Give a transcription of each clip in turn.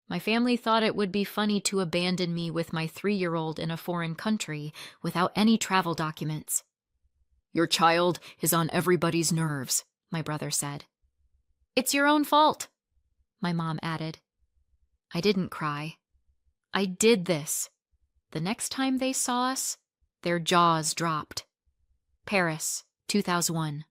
My family thought it would be funny to abandon me with my 3-year-old in a foreign country without any travel documents. Your child is on everybody's nerves, my brother said. It's your own fault, my mom added. I didn't cry. I did this. The next time they saw us, their jaws dropped. Paris, 2001.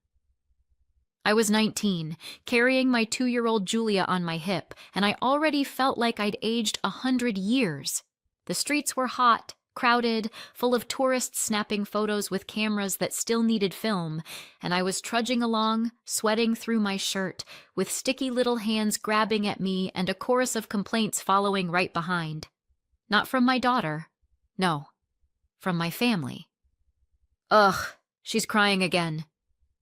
I was 19, carrying my 2-year-old Julia on my hip, and I already felt like I'd aged 100 years. The streets were hot, crowded, full of tourists snapping photos with cameras that still needed film, and I was trudging along, sweating through my shirt, with sticky little hands grabbing at me and a chorus of complaints following right behind. Not from my daughter. No, from my family. Ugh, she's crying again.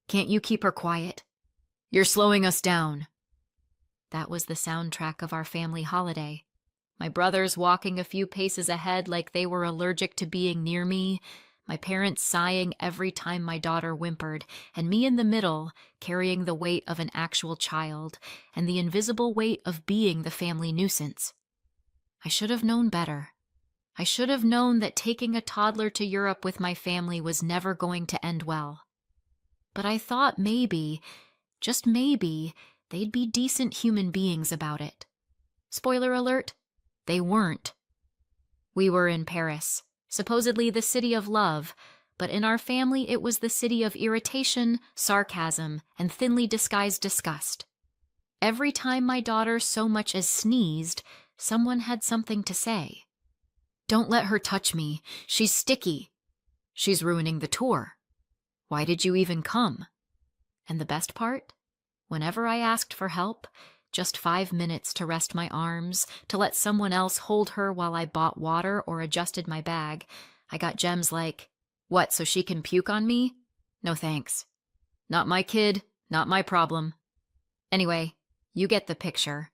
Can't you keep her quiet? You're slowing us down. That was the soundtrack of our family holiday. My brothers walking a few paces ahead like they were allergic to being near me, my parents sighing every time my daughter whimpered, and me in the middle, carrying the weight of an actual child and the invisible weight of being the family nuisance. I should have known better. I should have known that taking a toddler to Europe with my family was never going to end well. But I thought maybe, just maybe, they'd be decent human beings about it. Spoiler alert, they weren't. We were in Paris, supposedly the city of love, but in our family it was the city of irritation, sarcasm, and thinly disguised disgust. Every time my daughter so much as sneezed, someone had something to say. Don't let her touch me. She's sticky. She's ruining the tour. Why did you even come? And the best part? Whenever I asked for help, just 5 minutes to rest my arms, to let someone else hold her while I bought water or adjusted my bag, I got gems like, "What, so she can puke on me? No thanks. Not my kid, not my problem." Anyway, you get the picture.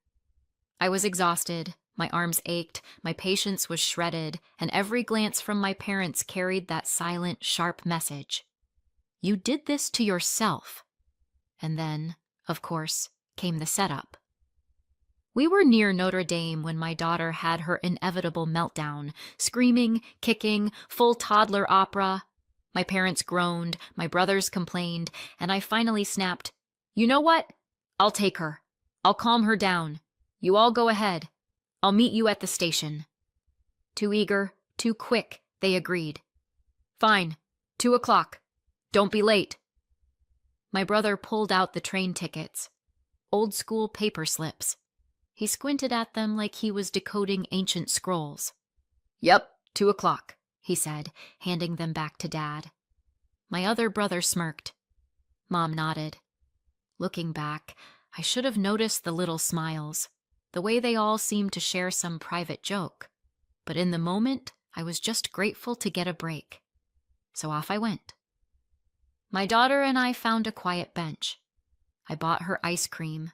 I was exhausted, my arms ached, my patience was shredded, and every glance from my parents carried that silent, sharp message. You did this to yourself. And then, of course, came the setup. We were near Notre Dame when my daughter had her inevitable meltdown, screaming, kicking, full toddler opera. My parents groaned, my brothers complained, and I finally snapped, "You know what? I'll take her. I'll calm her down. You all go ahead. I'll meet you at the station." Too eager, too quick, they agreed. "Fine, 2:00. Don't be late." My brother pulled out the train tickets. Old-school paper slips. He squinted at them like he was decoding ancient scrolls. "Yep, 2:00, he said, handing them back to Dad. My other brother smirked. Mom nodded. Looking back, I should have noticed the little smiles, the way they all seemed to share some private joke. But in the moment, I was just grateful to get a break. So off I went. My daughter and I found a quiet bench. I bought her ice cream.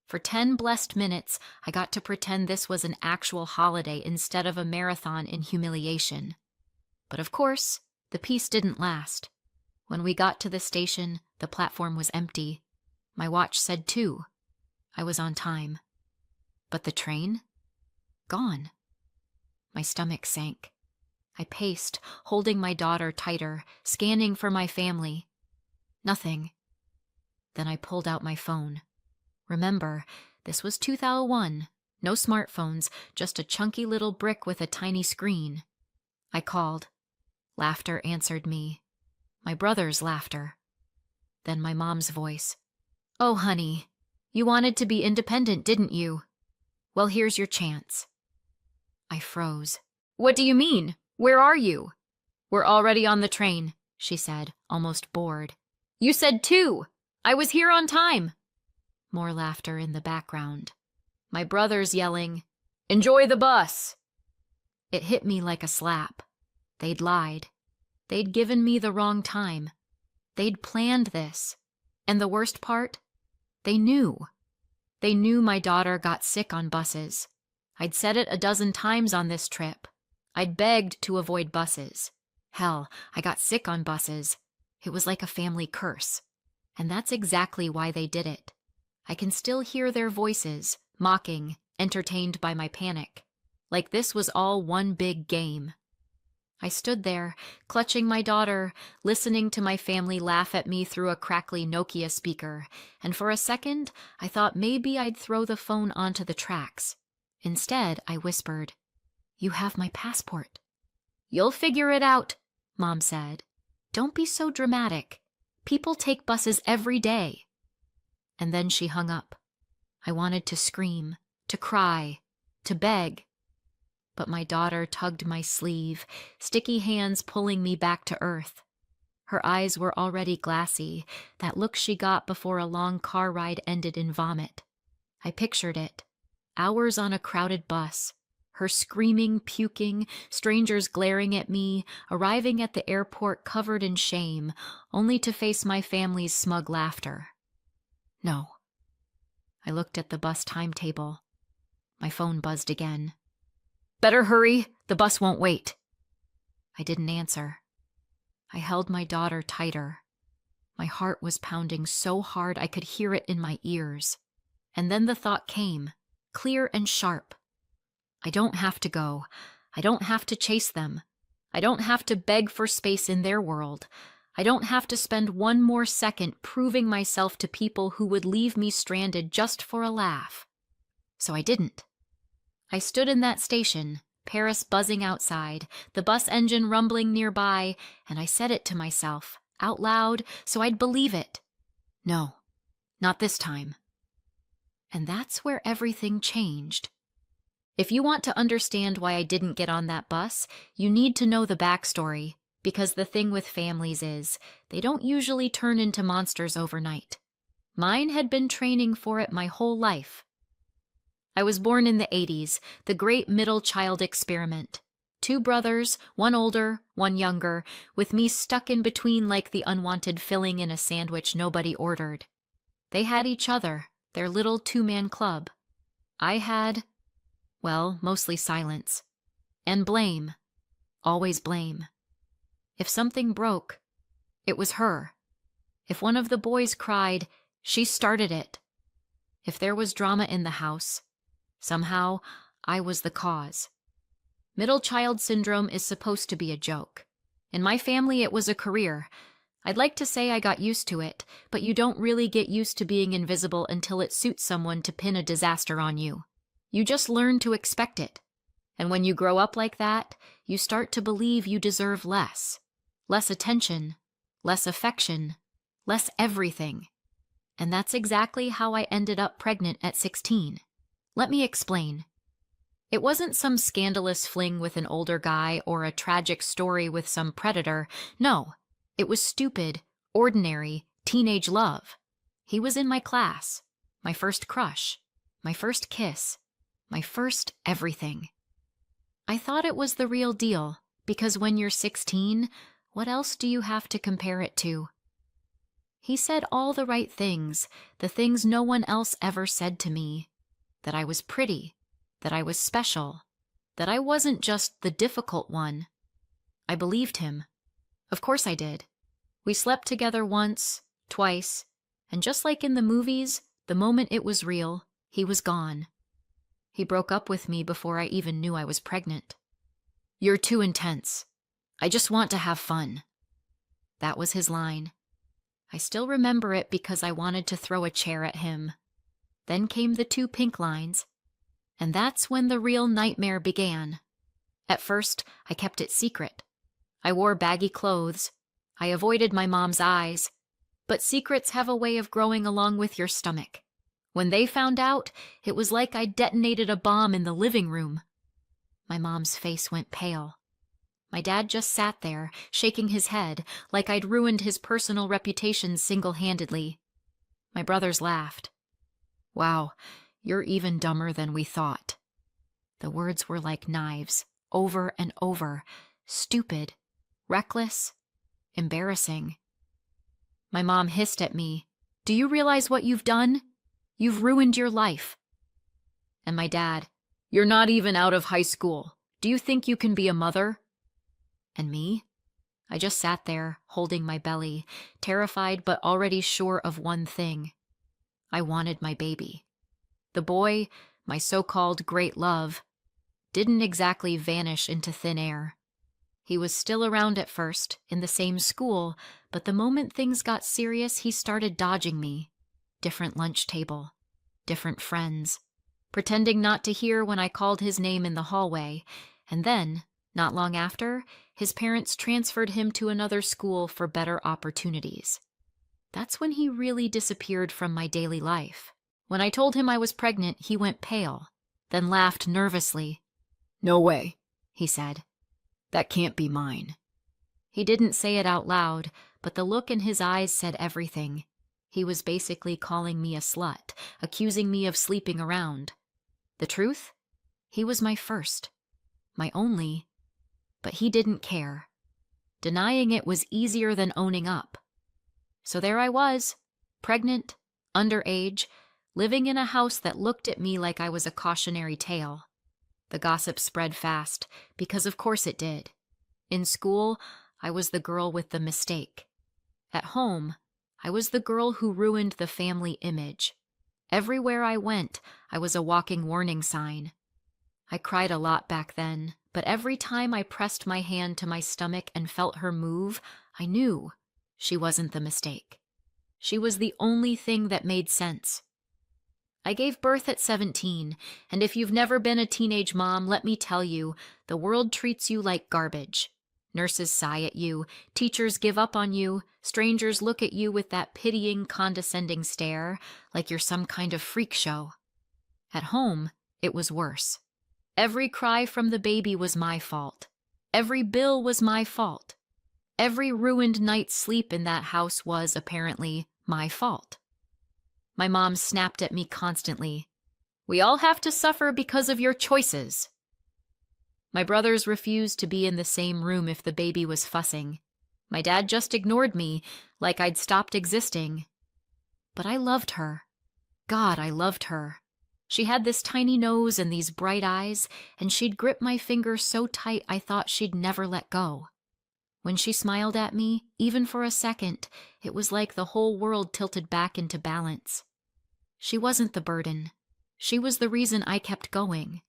For 10 blessed minutes, I got to pretend this was an actual holiday instead of a marathon in humiliation. But of course, the peace didn't last. When we got to the station, the platform was empty. My watch said 2. I was on time. But the train? Gone. My stomach sank. I paced, holding my daughter tighter, scanning for my family. Nothing. Then I pulled out my phone. Remember, this was 2001. No smartphones, just a chunky little brick with a tiny screen. I called. Laughter answered me. My brother's laughter. Then my mom's voice. "Oh, honey, you wanted to be independent, didn't you? Well, here's your chance." I froze. "What do you mean? Where are you?" "We're already on the train," she said, almost bored. "You said 2. I was here on time." More laughter in the background. My brothers yelling, "Enjoy the bus!" It hit me like a slap. They'd lied. They'd given me the wrong time. They'd planned this. And the worst part? They knew. They knew my daughter got sick on buses. I'd said it a dozen times on this trip. I'd begged to avoid buses. Hell, I got sick on buses. It was like a family curse. And that's exactly why they did it. I can still hear their voices, mocking, entertained by my panic, like this was all one big game. I stood there, clutching my daughter, listening to my family laugh at me through a crackly Nokia speaker, and for a second I thought maybe I'd throw the phone onto the tracks. Instead, I whispered, "You have my passport." "You'll figure it out," Mom said. "Don't be so dramatic. People take buses every day." And then she hung up. I wanted to scream, to cry, to beg. But my daughter tugged my sleeve, sticky hands pulling me back to earth. Her eyes were already glassy, that look she got before a long car ride ended in vomit. I pictured it. Hours on a crowded bus, her screaming, puking, strangers glaring at me, arriving at the airport covered in shame, only to face my family's smug laughter. No. I looked at the bus timetable. My phone buzzed again. "Better hurry, the bus won't wait." I didn't answer. I held my daughter tighter. My heart was pounding so hard I could hear it in my ears. And then the thought came, clear and sharp. I don't have to go. I don't have to chase them. I don't have to beg for space in their world. I don't have to spend one more second proving myself to people who would leave me stranded just for a laugh. So I didn't. I stood in that station, Paris buzzing outside, the bus engine rumbling nearby, and I said it to myself, out loud, so I'd believe it. No, not this time. And that's where everything changed. If you want to understand why I didn't get on that bus, you need to know the backstory, because the thing with families is, they don't usually turn into monsters overnight. Mine had been training for it my whole life. I was born in the 80s, the great middle child experiment. 2 brothers, one older, one younger, with me stuck in between like the unwanted filling in a sandwich nobody ordered. They had each other, their little 2-man club. I had, well, mostly silence. And blame. Always blame. If something broke, it was her. If one of the boys cried, she started it. If there was drama in the house, somehow, I was the cause. Middle child syndrome is supposed to be a joke. In my family, it was a career. I'd like to say I got used to it, but you don't really get used to being invisible until it suits someone to pin a disaster on you. You just learn to expect it. And when you grow up like that, you start to believe you deserve less. Less attention, less affection, less everything. And that's exactly how I ended up pregnant at 16. Let me explain. It wasn't some scandalous fling with an older guy or a tragic story with some predator. No, it was stupid, ordinary, teenage love. He was in my class, my first crush, my first kiss, my first everything. I thought it was the real deal, because when you're 16, what else do you have to compare it to? He said all the right things, the things no one else ever said to me. That I was pretty, that I was special, that I wasn't just the difficult one. I believed him. Of course I did. We slept together once, twice, and just like in the movies, the moment it was real, he was gone. He broke up with me before I even knew I was pregnant. "You're too intense. I just want to have fun." That was his line. I still remember it because I wanted to throw a chair at him. Then came the 2 pink lines, and that's when the real nightmare began. At first, I kept it secret. I wore baggy clothes. I avoided my mom's eyes. But secrets have a way of growing along with your stomach. When they found out, it was like I detonated a bomb in the living room. My mom's face went pale. My dad just sat there, shaking his head, like I'd ruined his personal reputation single-handedly. My brothers laughed. "Wow, you're even dumber than we thought." The words were like knives, over and over. Stupid, reckless, embarrassing. My mom hissed at me. "Do you realize what you've done? You've ruined your life." And my dad, "You're not even out of high school. Do you think you can be a mother?" And me? I just sat there, holding my belly, terrified but already sure of one thing. I wanted my baby. The boy, my so-called great love, didn't exactly vanish into thin air. He was still around at first, in the same school, but the moment things got serious, he started dodging me. Different lunch table, different friends, pretending not to hear when I called his name in the hallway, and then, not long after, his parents transferred him to another school for better opportunities. That's when he really disappeared from my daily life. When I told him I was pregnant, he went pale, then laughed nervously. "No way," he said. "That can't be mine." He didn't say it out loud, but the look in his eyes said everything. He was basically calling me a slut, accusing me of sleeping around. The truth? He was my first, my only, but he didn't care. Denying it was easier than owning up. So there I was, pregnant, underage, living in a house that looked at me like I was a cautionary tale. The gossip spread fast, because of course it did. In school, I was the girl with the mistake. At home, I was the girl who ruined the family image. Everywhere I went, I was a walking warning sign. I cried a lot back then, but every time I pressed my hand to my stomach and felt her move, I knew she wasn't the mistake. She was the only thing that made sense. I gave birth at 17, and if you've never been a teenage mom, let me tell you, the world treats you like garbage. Nurses sigh at you, teachers give up on you, strangers look at you with that pitying, condescending stare, like you're some kind of freak show. At home, it was worse. Every cry from the baby was my fault. Every bill was my fault. Every ruined night's sleep in that house was, apparently, my fault. My mom snapped at me constantly. "We all have to suffer because of your choices." My brothers refused to be in the same room if the baby was fussing. My dad just ignored me, like I'd stopped existing. But I loved her. God, I loved her. She had this tiny nose and these bright eyes, and she'd grip my finger so tight I thought she'd never let go. When she smiled at me, even for a second, it was like the whole world tilted back into balance. She wasn't the burden. She was the reason I kept going.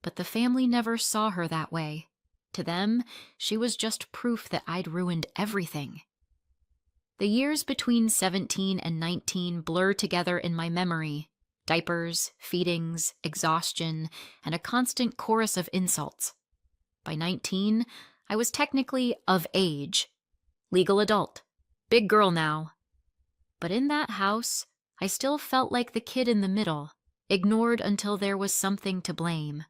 But the family never saw her that way. To them, she was just proof that I'd ruined everything. The years between 17 and 19 blur together in my memory. Diapers, feedings, exhaustion, and a constant chorus of insults. By 19, I was technically of age. Legal adult. Big girl now. But in that house, I still felt like the kid in the middle, ignored until there was something to blame.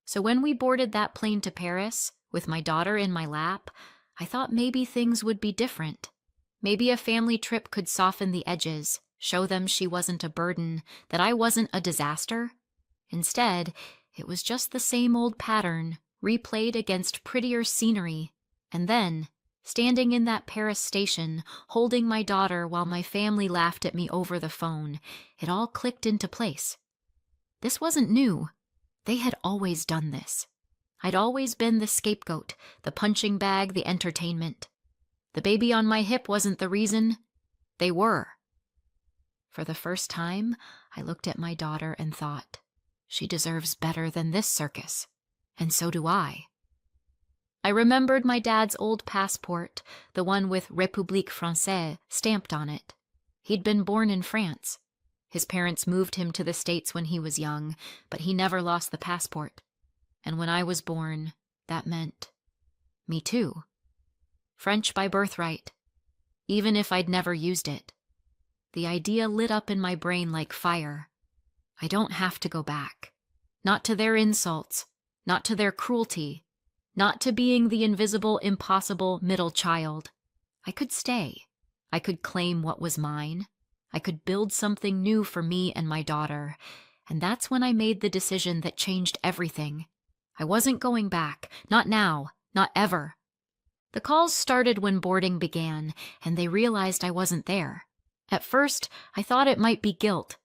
So when we boarded that plane to Paris, with my daughter in my lap, I thought maybe things would be different. Maybe a family trip could soften the edges, show them she wasn't a burden, that I wasn't a disaster. Instead, it was just the same old pattern, replayed against prettier scenery. And then, standing in that Paris station, holding my daughter while my family laughed at me over the phone, it all clicked into place. This wasn't new. They had always done this. I'd always been the scapegoat, the punching bag, the entertainment. The baby on my hip wasn't the reason. They were. For the first time, I looked at my daughter and thought, she deserves better than this circus. And so do I. I remembered my dad's old passport, the one with République Française stamped on it. He'd been born in France. His parents moved him to the States when he was young, but he never lost the passport. And when I was born, that meant me too. French by birthright, even if I'd never used it. The idea lit up in my brain like fire. I don't have to go back. Not to their insults, not to their cruelty, not to being the invisible, impossible middle child. I could stay. I could claim what was mine. I could build something new for me and my daughter. And that's when I made the decision that changed everything. I wasn't going back. Not now. Not ever. The calls started when boarding began, and they realized I wasn't there. At first, I thought it might be guilt.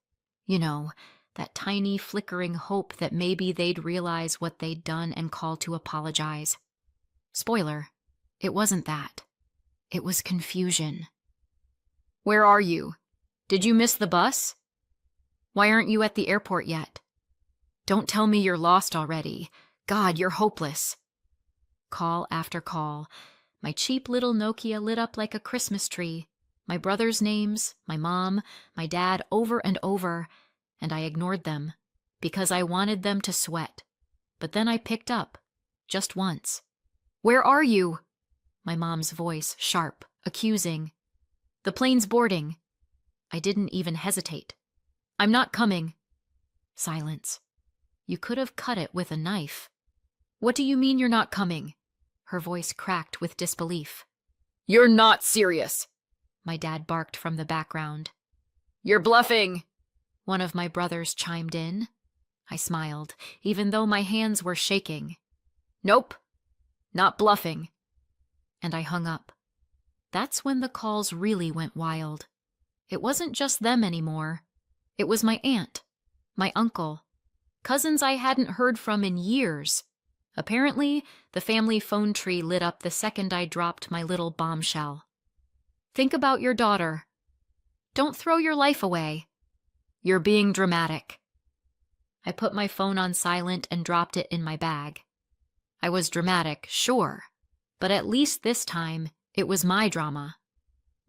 You know, that tiny flickering hope that maybe they'd realize what they'd done and call to apologize. Spoiler, it wasn't that. It was confusion. "Where are you? Did you miss the bus? Why aren't you at the airport yet? Don't tell me you're lost already. God, you're hopeless. Call after call. My cheap little Nokia lit up like a Christmas tree. My brothers' names, my mom, my dad, over and over, and I ignored them because I wanted them to sweat. But then I picked up, just once. Where are you? My mom's voice, sharp, accusing. The plane's boarding. I didn't even hesitate. I'm not coming. Silence. You could have cut it with a knife. What do you mean you're not coming? Her voice cracked with disbelief. You're not serious, my dad barked from the background. You're bluffing, one of my brothers chimed in. I smiled, even though my hands were shaking. Nope, not bluffing. And I hung up. That's when the calls really went wild. It wasn't just them anymore. It was my aunt, my uncle, cousins I hadn't heard from in years. Apparently, the family phone tree lit up the second I dropped my little bombshell. Think about your daughter. Don't throw your life away. You're being dramatic. I put my phone on silent and dropped it in my bag. I was dramatic, sure, but at least this time, it was my drama.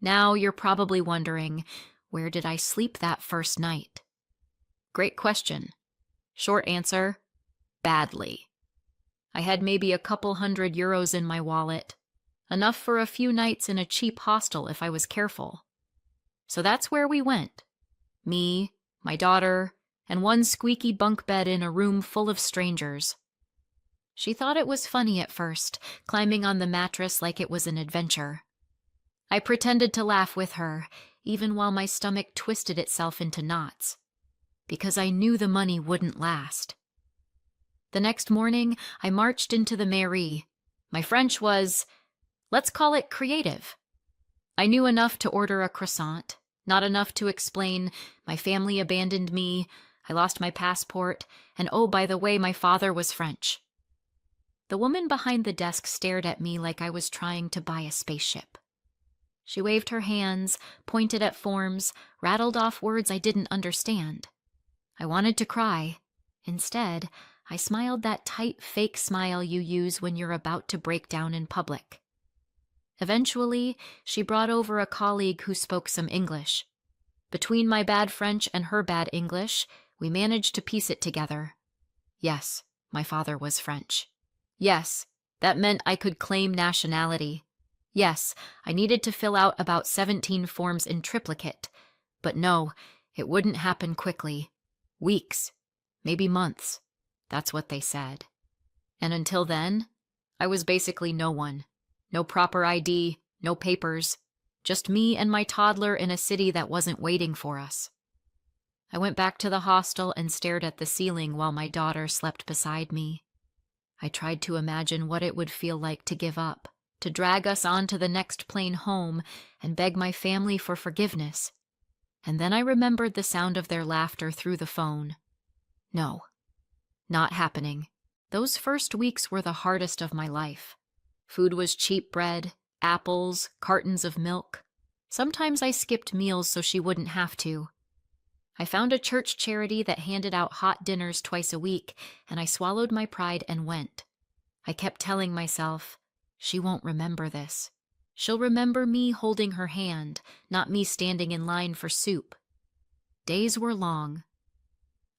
Now you're probably wondering, where did I sleep that first night? Great question. Short answer, badly. I had maybe a couple €100 in my wallet, enough for a few nights in a cheap hostel if I was careful. So that's where we went. Me, my daughter, and one squeaky bunk bed in a room full of strangers. She thought it was funny at first, climbing on the mattress like it was an adventure. I pretended to laugh with her, even while my stomach twisted itself into knots, because I knew the money wouldn't last. The next morning, I marched into the mairie. My French was, let's call it creative. I knew enough to order a croissant, not enough to explain my family abandoned me, I lost my passport, and oh, by the way, my father was French. The woman behind the desk stared at me like I was trying to buy a spaceship. She waved her hands, pointed at forms, rattled off words I didn't understand. I wanted to cry. Instead, I smiled that tight, fake smile you use when you're about to break down in public. Eventually, she brought over a colleague who spoke some English. Between my bad French and her bad English, we managed to piece it together. Yes, my father was French. Yes, that meant I could claim nationality. Yes, I needed to fill out about 17 forms in triplicate. But no, it wouldn't happen quickly. Weeks, maybe months. That's what they said. And until then, I was basically no one. No proper ID, no papers. Just me and my toddler in a city that wasn't waiting for us. I went back to the hostel and stared at the ceiling while my daughter slept beside me. I tried to imagine what it would feel like to give up, to drag us on to the next plane home and beg my family for forgiveness. And then I remembered the sound of their laughter through the phone. No, not happening. Those first weeks were the hardest of my life. Food was cheap bread, apples, cartons of milk. Sometimes I skipped meals so she wouldn't have to. I found a church charity that handed out hot dinners twice a week, and I swallowed my pride and went. I kept telling myself, she won't remember this. She'll remember me holding her hand, not me standing in line for soup. Days were long.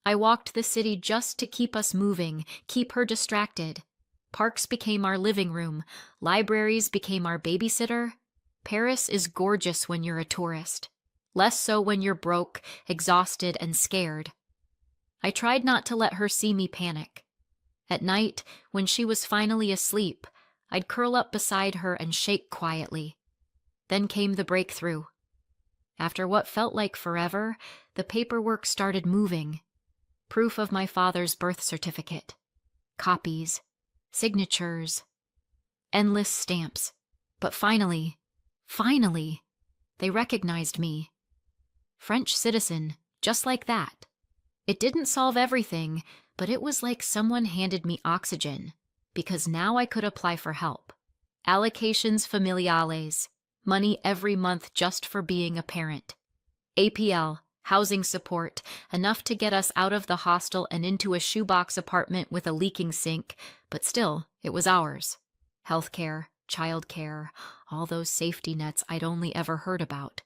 I walked the city just to keep us moving, keep her distracted. Parks became our living room. Libraries became our babysitter. Paris is gorgeous when you're a tourist. Less so when you're broke, exhausted, and scared. I tried not to let her see me panic. At night, when she was finally asleep, I'd curl up beside her and shake quietly. Then came the breakthrough. After what felt like forever, the paperwork started moving. Proof of my father's birth certificate. Copies. Signatures. Endless stamps. But finally, they recognized me. French citizen, just like that. It didn't solve everything, but it was like someone handed me oxygen, because now I could apply for help. Allocations familiales, money every month just for being a parent. APL, Housing support, enough to get us out of the hostel and into a shoebox apartment with a leaking sink, but still, it was ours. Healthcare, childcare, all those safety nets I'd only ever heard about.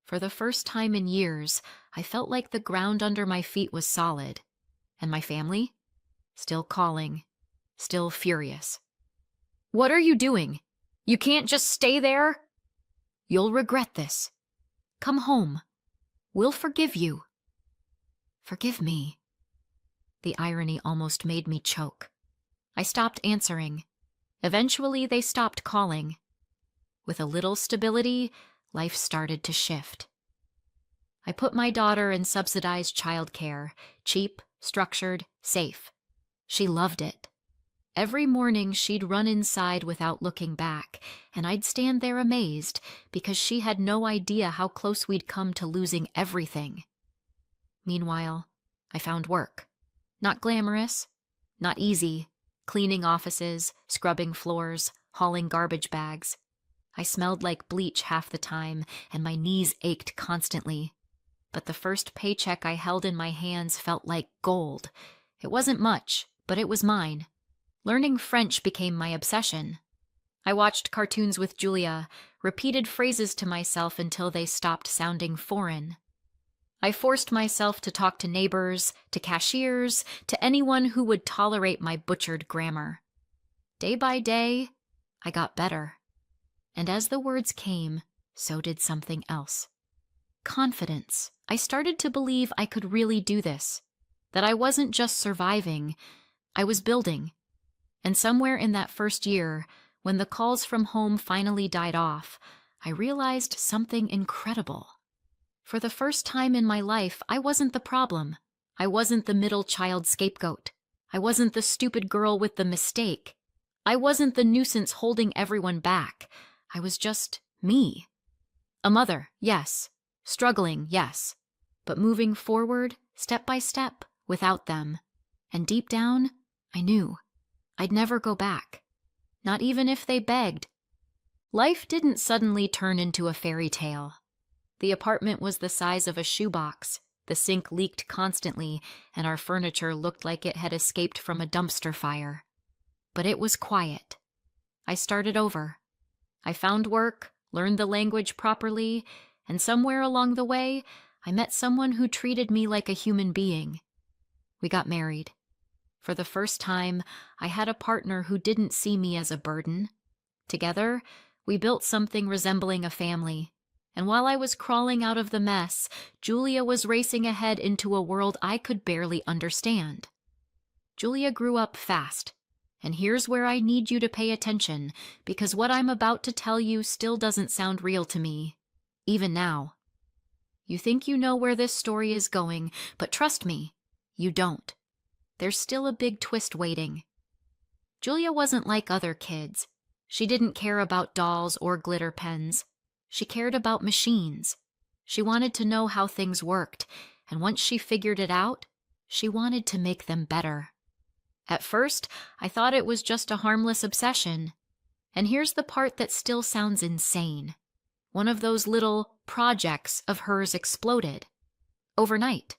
For the first time in years, I felt like the ground under my feet was solid. And my family? Still calling, still furious. "What are you doing? You can't just stay there? You'll regret this. Come home. We'll forgive you." Forgive me. The irony almost made me choke. I stopped answering. Eventually, they stopped calling. With a little stability, life started to shift. I put my daughter in subsidized childcare, cheap, structured, safe. She loved it. Every morning she'd run inside without looking back, and I'd stand there amazed because she had no idea how close we'd come to losing everything. Meanwhile, I found work. Not glamorous, not easy, cleaning offices, scrubbing floors, hauling garbage bags. I smelled like bleach half the time, and my knees ached constantly. But the first paycheck I held in my hands felt like gold. It wasn't much, but it was mine. Learning French became my obsession. I watched cartoons with Julia, repeated phrases to myself until they stopped sounding foreign. I forced myself to talk to neighbors, to cashiers, to anyone who would tolerate my butchered grammar. Day by day, I got better. And as the words came, so did something else. Confidence. I started to believe I could really do this, that I wasn't just surviving, I was building. And somewhere in that first year, when the calls from home finally died off, I realized something incredible. For the first time in my life, I wasn't the problem. I wasn't the middle child scapegoat. I wasn't the stupid girl with the mistake. I wasn't the nuisance holding everyone back. I was just me. A mother, yes. Struggling, yes. But moving forward, step by step, without them. And deep down, I knew I'd never go back. Not even if they begged. Life didn't suddenly turn into a fairy tale. The apartment was the size of a shoebox. The sink leaked constantly, and our furniture looked like it had escaped from a dumpster fire. But it was quiet. I started over. I found work, learned the language properly, and somewhere along the way, I met someone who treated me like a human being. We got married. For the first time, I had a partner who didn't see me as a burden. Together, we built something resembling a family. And while I was crawling out of the mess, Julia was racing ahead into a world I could barely understand. Julia grew up fast. And here's where I need you to pay attention, because what I'm about to tell you still doesn't sound real to me, even now. You think you know where this story is going, but trust me, you don't. There's still a big twist waiting. Julia wasn't like other kids. She didn't care about dolls or glitter pens. She cared about machines. She wanted to know how things worked, and once she figured it out, she wanted to make them better. At first, I thought it was just a harmless obsession. And here's the part that still sounds insane. One of those little projects of hers exploded. Overnight.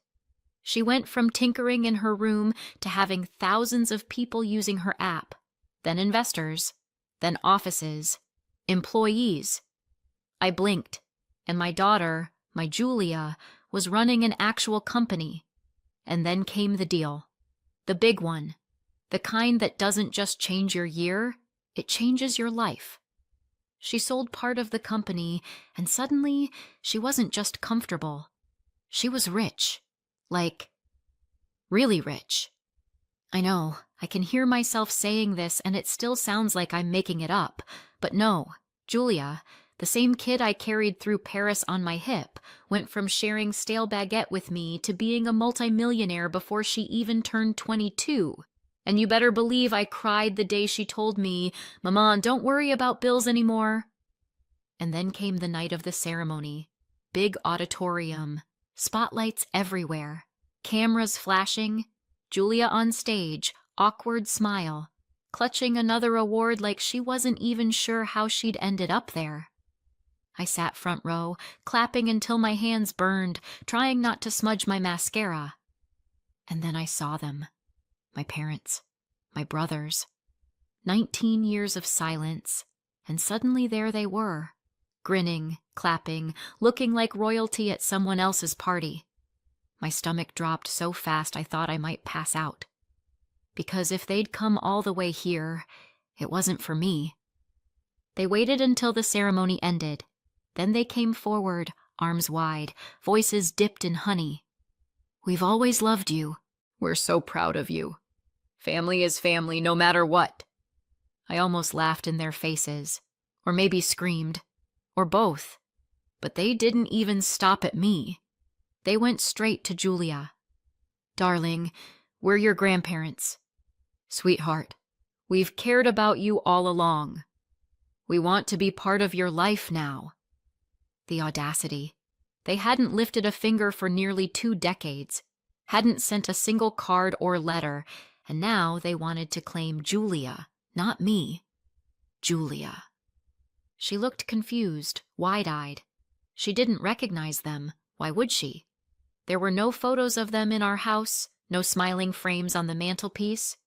She went from tinkering in her room to having thousands of people using her app, then investors, then offices, employees. I blinked, and my daughter, my Julia, was running an actual company. And then came the deal. The big one. The kind that doesn't just change your year, it changes your life. She sold part of the company, and suddenly she wasn't just comfortable. She was rich. Like, really rich. I know, I can hear myself saying this and it still sounds like I'm making it up. But no, Julia, the same kid I carried through Paris on my hip, went from sharing stale baguette with me to being a multimillionaire before she even turned 22. And you better believe I cried the day she told me, "Maman, don't worry about bills anymore." And then came the night of the ceremony. Big auditorium. Spotlights everywhere. Cameras flashing. Julia on stage, awkward smile. Clutching another award like she wasn't even sure how she'd ended up there. I sat front row, clapping until my hands burned, trying not to smudge my mascara. And then I saw them. My parents. My brothers. 19 years of silence, and suddenly there they were, grinning, clapping, looking like royalty at someone else's party. My stomach dropped so fast I thought I might pass out. Because if they'd come all the way here, it wasn't for me. They waited until the ceremony ended. Then they came forward, arms wide, voices dipped in honey. "We've always loved you. We're so proud of you. Family is family, no matter what." I almost laughed in their faces, or maybe screamed, or both. But they didn't even stop at me. They went straight to Julia. "Darling, we're your grandparents. Sweetheart, we've cared about you all along. We want to be part of your life now." The audacity. They hadn't lifted a finger for nearly 2 decades, hadn't sent a single card or letter, and now they wanted to claim Julia, not me. Julia. She looked confused, wide-eyed. She didn't recognize them. Why would she? There were no photos of them in our house, no smiling frames on the mantelpiece,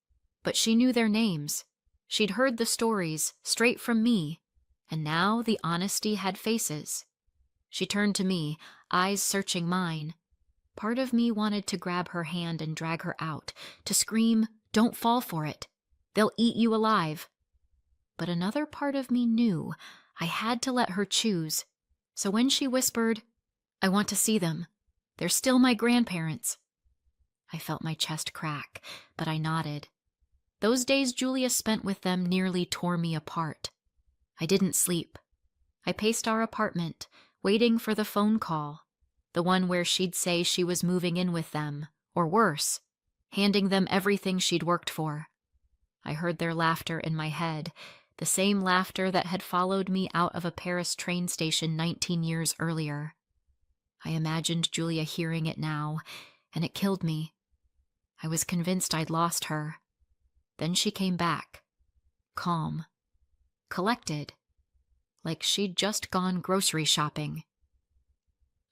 but she knew their names. She'd heard the stories, straight from me, and now the honesty had faces. She turned to me, eyes searching mine. Part of me wanted to grab her hand and drag her out, to scream, "Don't fall for it. They'll eat you alive." But another part of me knew I had to let her choose. So when she whispered, "I want to see them. They're still my grandparents," I felt my chest crack, but I nodded. Those days Julia spent with them nearly tore me apart. I didn't sleep. I paced our apartment, waiting for the phone call, the one where she'd say she was moving in with them, or worse, handing them everything she'd worked for. I heard their laughter in my head, the same laughter that had followed me out of a Paris train station 19 years earlier. I imagined Julia hearing it now, and it killed me. I was convinced I'd lost her. Then she came back, calm, collected, like she'd just gone grocery shopping.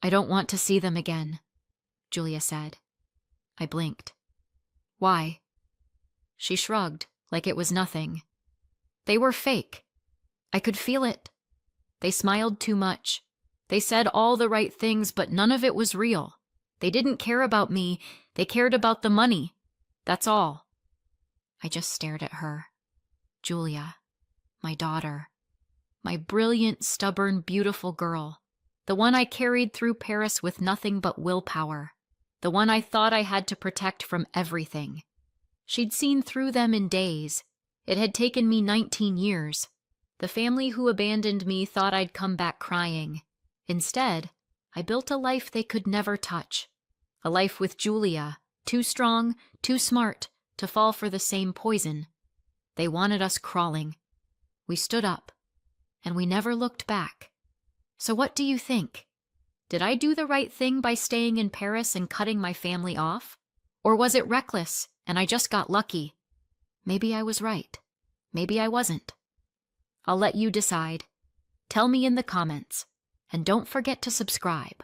"I don't want to see them again," Julia said. I blinked. "Why?" She shrugged, like it was nothing. "They were fake. I could feel it. They smiled too much. They said all the right things, but none of it was real. They didn't care about me. They cared about the money. That's all." I just stared at her. Julia, my daughter, my brilliant, stubborn, beautiful girl, the one I carried through Paris with nothing but willpower, the one I thought I had to protect from everything. She'd seen through them in days. It had taken me 19 years. The family who abandoned me thought I'd come back crying. Instead, I built a life they could never touch. A life with Julia, too strong, too smart, to fall for the same poison. They wanted us crawling. We stood up, and we never looked back. So what do you think? Did I do the right thing by staying in Paris and cutting my family off? Or was it reckless, and I just got lucky? Maybe I was right. Maybe I wasn't. I'll let you decide. Tell me in the comments, and don't forget to subscribe.